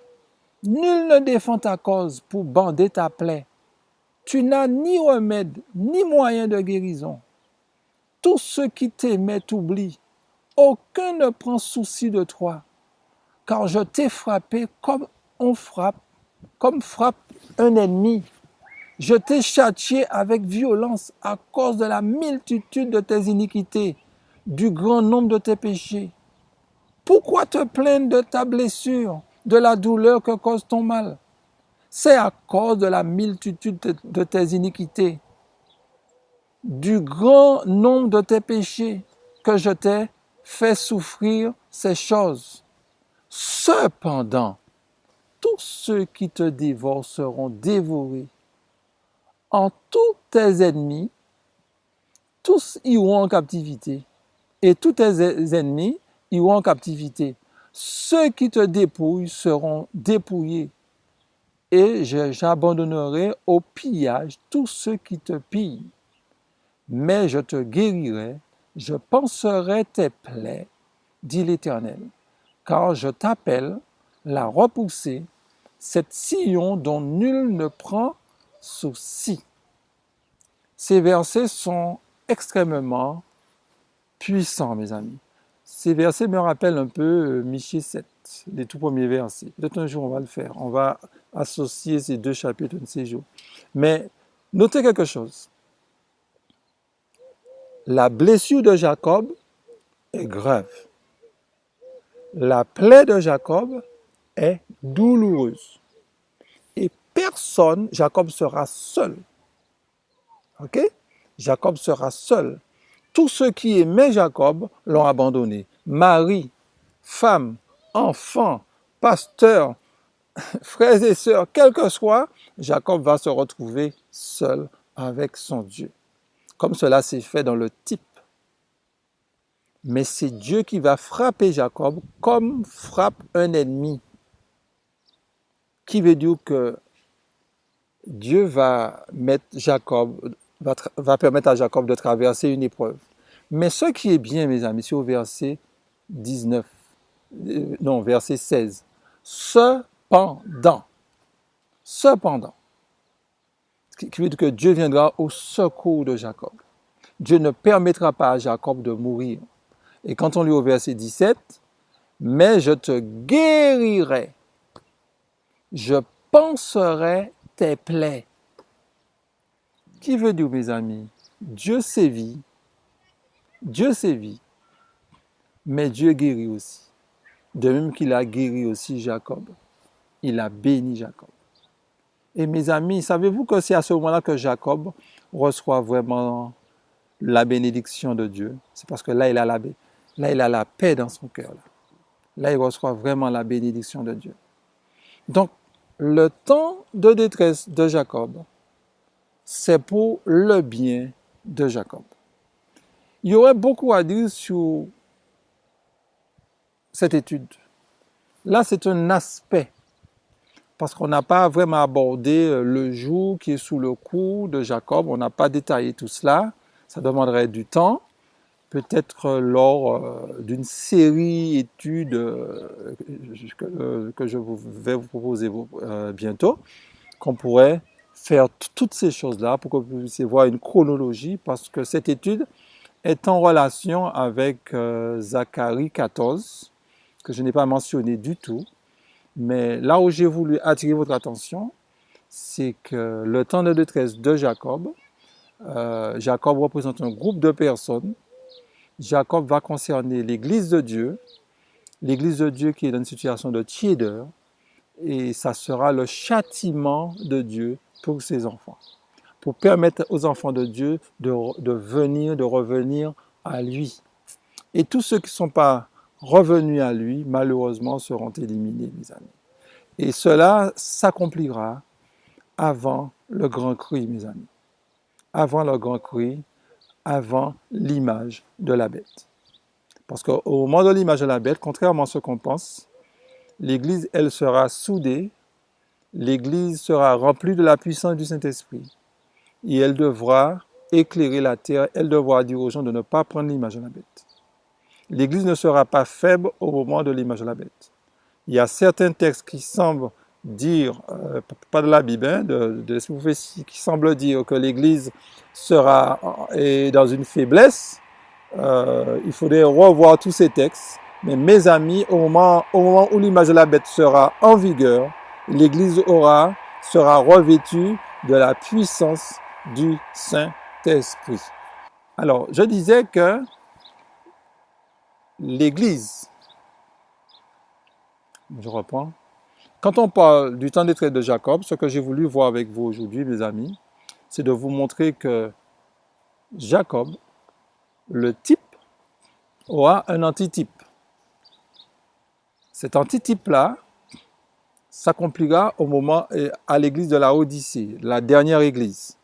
Nul ne défend ta cause pour bander ta plaie. Tu n'as ni remède, ni moyen de guérison. Tous ceux qui t'aimaient t'oublient. Aucun ne prend souci de toi. Car je t'ai frappé comme frappe un ennemi. Je t'ai châtié avec violence à cause de la multitude de tes iniquités, du grand nombre de tes péchés. Pourquoi te plaindre de ta blessure, de la douleur que cause ton mal? C'est à cause de la multitude de tes iniquités, du grand nombre de tes péchés, que je t'ai fait souffrir ces choses. Cependant, tous ceux qui te dévorent seront dévorés. En tous tes ennemis, tous iront en captivité, et tous tes ennemis iront en captivité. Ceux qui te dépouillent seront dépouillés, et j'abandonnerai au pillage tous ceux qui te pillent. Mais je te guérirai, je panserai tes plaies, dit l'Éternel, car je t'appelle la repoussée, cette Sion dont nul ne prend souci. Ces versets sont extrêmement puissants, mes amis. Ces versets me rappellent un peu Michée 7, les tout premiers versets. Peut-être un jour on va le faire. On va associer ces deux chapitres de ces jours. Mais notez quelque chose. La blessure de Jacob est grave. La plaie de Jacob est douloureuse. Et personne, Jacob sera seul. OK? Jacob sera seul. Tous ceux qui aimaient Jacob l'ont abandonné. Mari, femme, enfants, pasteurs, frères et sœurs, quel que soit, Jacob va se retrouver seul avec son Dieu. Comme cela s'est fait dans le type. Mais c'est Dieu qui va frapper Jacob comme frappe un ennemi. Qui veut dire que Dieu va permettre à Jacob de traverser une épreuve. Mais ce qui est bien, mes amis, c'est au verset 19, verset 16. Cependant, qui veut dire que Dieu viendra au secours de Jacob. Dieu ne permettra pas à Jacob de mourir. Et quand on lit au verset 17, mais je te guérirai, je panserai tes plaies. Qui veut dire, mes amis, Dieu sévit, mais Dieu guérit aussi. De même qu'il a guéri aussi Jacob, il a béni Jacob. Et mes amis, savez-vous que c'est à ce moment-là que Jacob reçoit vraiment la bénédiction de Dieu? C'est parce que là, il a la paix dans son cœur. Là, il reçoit vraiment la bénédiction de Dieu. Donc, le temps de détresse de Jacob, c'est pour le bien de Jacob. Il y aurait beaucoup à dire sur cette étude. Là, c'est un aspect parce qu'on n'a pas vraiment abordé le joug qui est sous le cou de Jacob. On n'a pas détaillé tout cela. Ça demanderait du temps. Peut-être lors d'une série d'études que je vais vous proposer bientôt, qu'on pourrait faire toutes ces choses-là pour que vous puissiez voir une chronologie, parce que cette étude est en relation avec Zacharie 14, que je n'ai pas mentionné du tout. Mais là où j'ai voulu attirer votre attention, c'est que le temps de détresse de Jacob, Jacob représente un groupe de personnes. Jacob va concerner l'Église de Dieu qui est dans une situation de tiédeur, et ça sera le châtiment de Dieu pour ses enfants, pour permettre aux enfants de Dieu de revenir à lui. Et tous ceux qui ne sont pas revenus à lui, malheureusement, seront éliminés, mes amis. Et cela s'accomplira avant le grand cri, mes amis. Avant le grand cri, avant l'image de la bête. Parce qu'au moment de l'image de la bête, contrairement à ce qu'on pense, l'Église, elle sera soudée, l'Église sera remplie de la puissance du Saint-Esprit. Et elle devra éclairer la terre, elle devra dire aux gens de ne pas prendre l'image de la bête. L'Église ne sera pas faible au moment de l'image de la bête. Il y a certains textes qui semblent dire, pas de la Bible, hein, de l'Esprit prophétique, qui semblent dire que l'Église sera dans une faiblesse. Il faudrait revoir tous ces textes. Mais mes amis, au moment où l'image de la bête sera en vigueur, l'Église sera revêtue de la puissance du Saint-Esprit. Alors, je disais que l'Église, je reprends, quand on parle du temps des traits de Jacob, ce que j'ai voulu voir avec vous aujourd'hui, mes amis, c'est de vous montrer que Jacob, le type, aura un antitype. Cet antitype-là s'accomplira au moment à l'église de la Odyssée, la dernière église.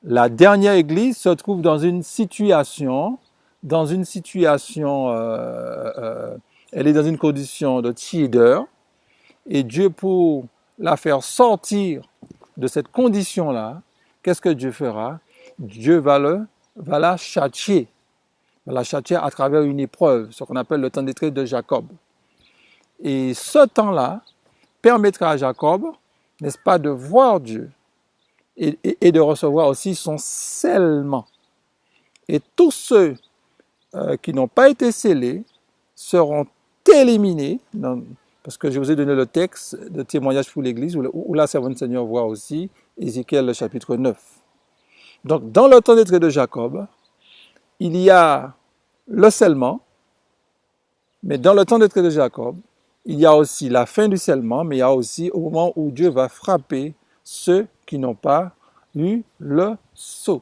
La dernière église se trouve dans une situation, elle est dans une condition de tiédeur, et Dieu, pour la faire sortir de cette condition-là, qu'est-ce que Dieu fera? Dieu va la châtier. Va la châtier à travers une épreuve, ce qu'on appelle le temps des traits de Jacob. Et ce temps-là permettra à Jacob, n'est-ce pas, de voir Dieu et de recevoir aussi son scellement. Et tous ceux qui n'ont pas été scellés seront éliminés, parce que je vous ai donné le texte de témoignage pour l'Église, où la servante du Seigneur voit aussi Ézéchiel, le chapitre 9. Donc, dans le temps des traits de Jacob, il y a le scellement, mais dans le temps des traits de Jacob, il y a aussi la fin du scellement, mais il y a aussi au moment où Dieu va frapper ceux qui n'ont pas eu le sceau.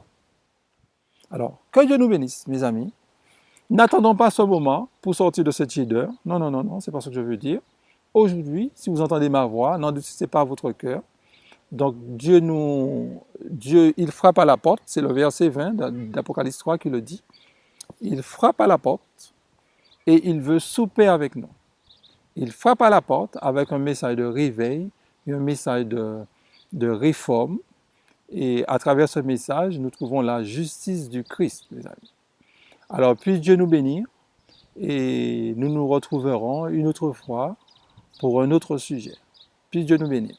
Alors, que Dieu nous bénisse, mes amis. N'attendons pas ce moment pour sortir de cette tiédeur. Non, c'est pas ce que je veux dire. Aujourd'hui, si vous entendez ma voix, n'endurcissez pas votre cœur. Donc, Dieu, il frappe à la porte. C'est le verset 20 d'Apocalypse 3 qui le dit. Il frappe à la porte et il veut souper avec nous. Il frappe à la porte avec un message de réveil, un message de réforme. Et à travers ce message, nous trouvons la justice du Christ, mes amis. Alors, puisse Dieu nous bénir et nous nous retrouverons une autre fois pour un autre sujet. Puisse Dieu nous bénir.